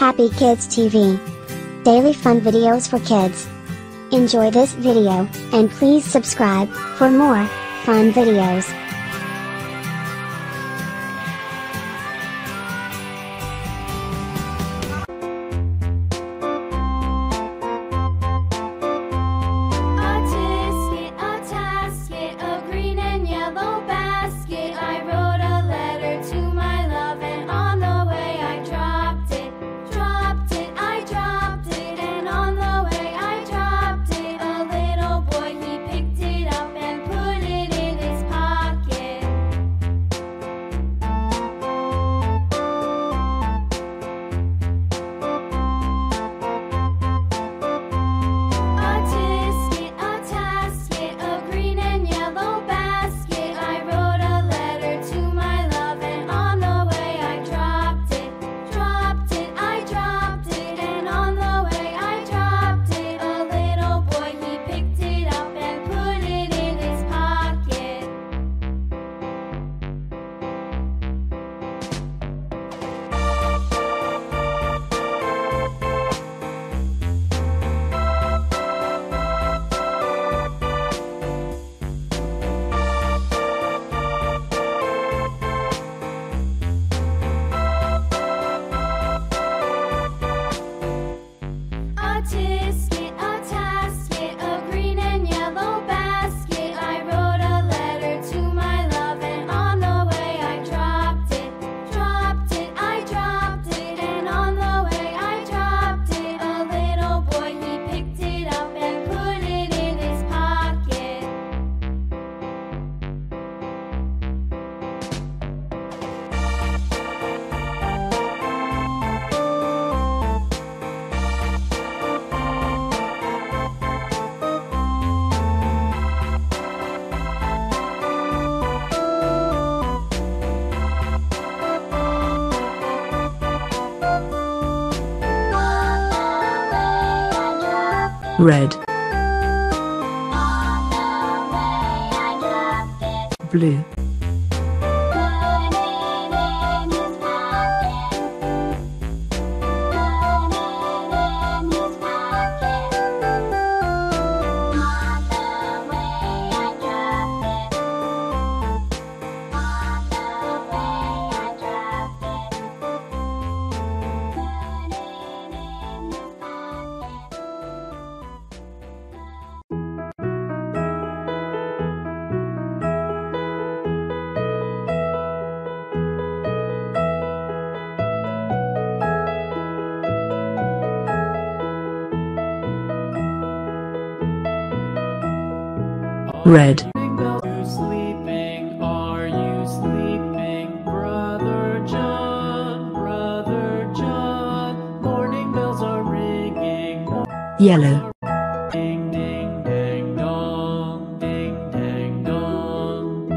Happy Kids TV. Daily fun videos for kids. Enjoy this video, and please subscribe for more fun videos. Red, blue, red, Are you sleeping, Brother John? Brother John, morning bells are ringing. yellow, Ding, ding, dang, dong, ding, dang, dong.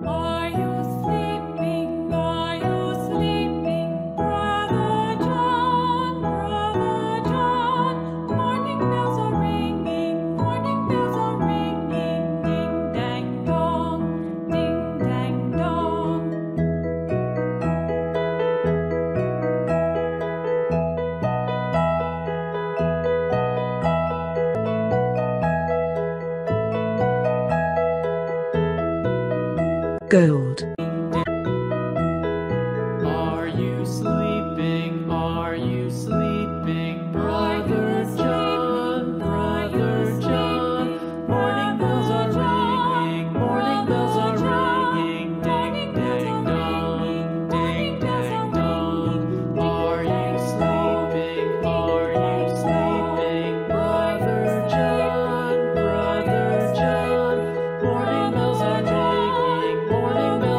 Are you sleeping? Are you sleeping, Brother John? Brother John, morning bells are ringing. Morning bells are ringing. Ding dang dong, ding dang dong. gold, Are you sleeping? Are you sleeping, Brother John? Brother John, morning bells are ringing. Morning bells are ringing. Ding dang dong, ding dang dong. Are you sleeping? Are you sleeping, Brother John? Brother John, morning bells are ringing. Morning bells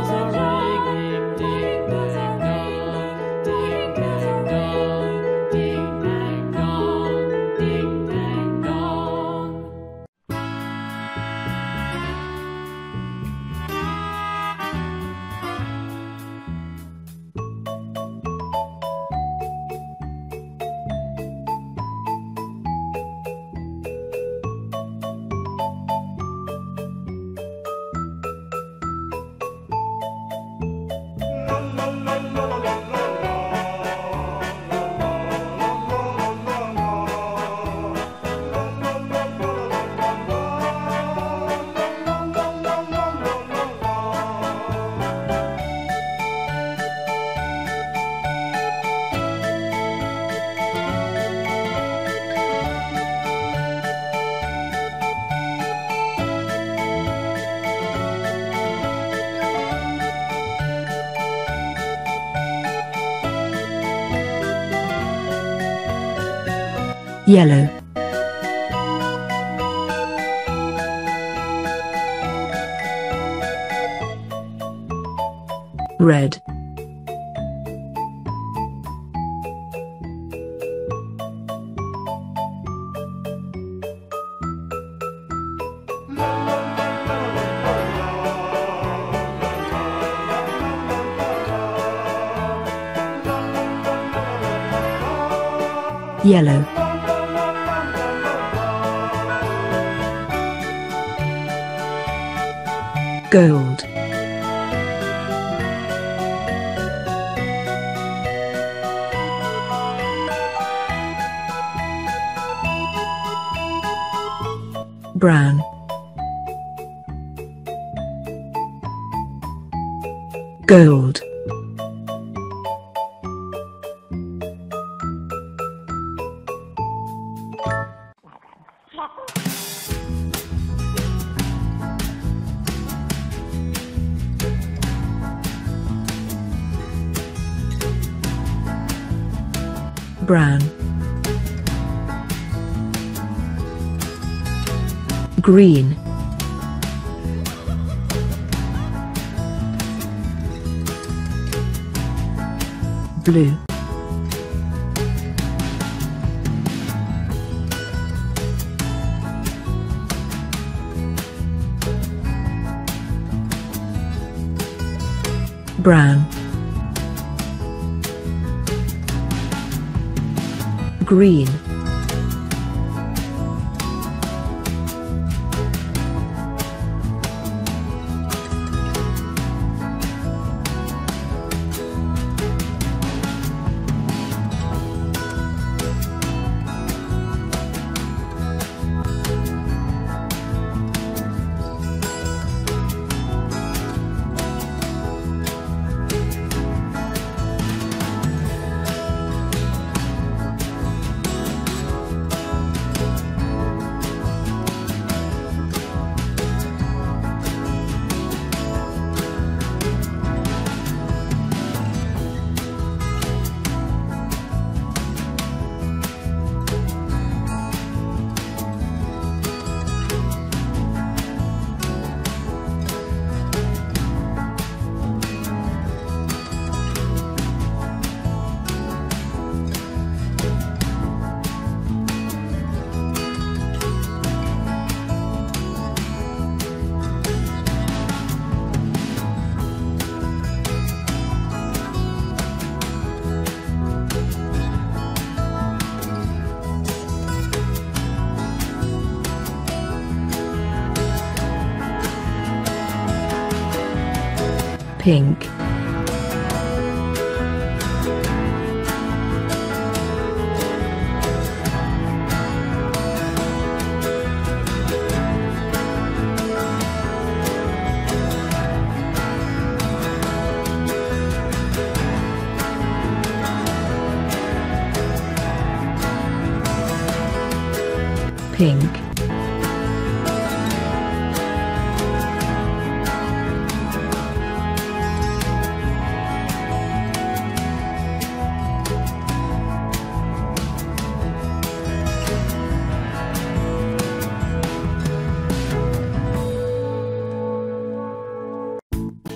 yellow, red, yellow, gold, brown, gold, brown, green, blue, brown, green, pink, pink,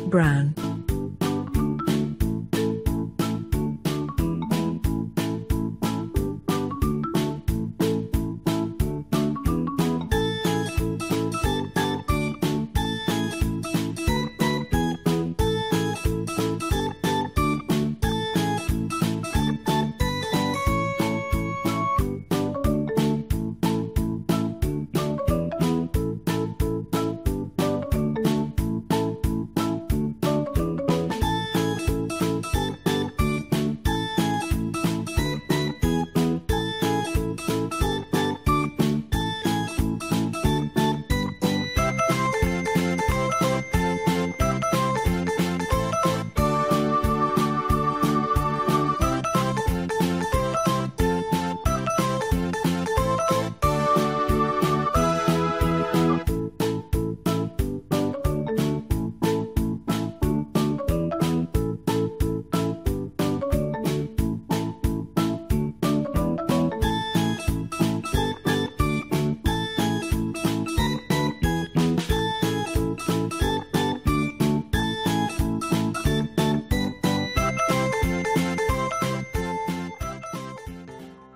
brown,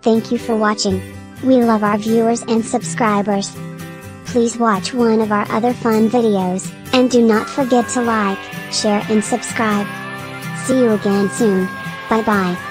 Thank you for watching. We love our viewers and subscribers. Please watch one of our other fun videos, and do not forget to like, share and subscribe. See you again soon. Bye bye.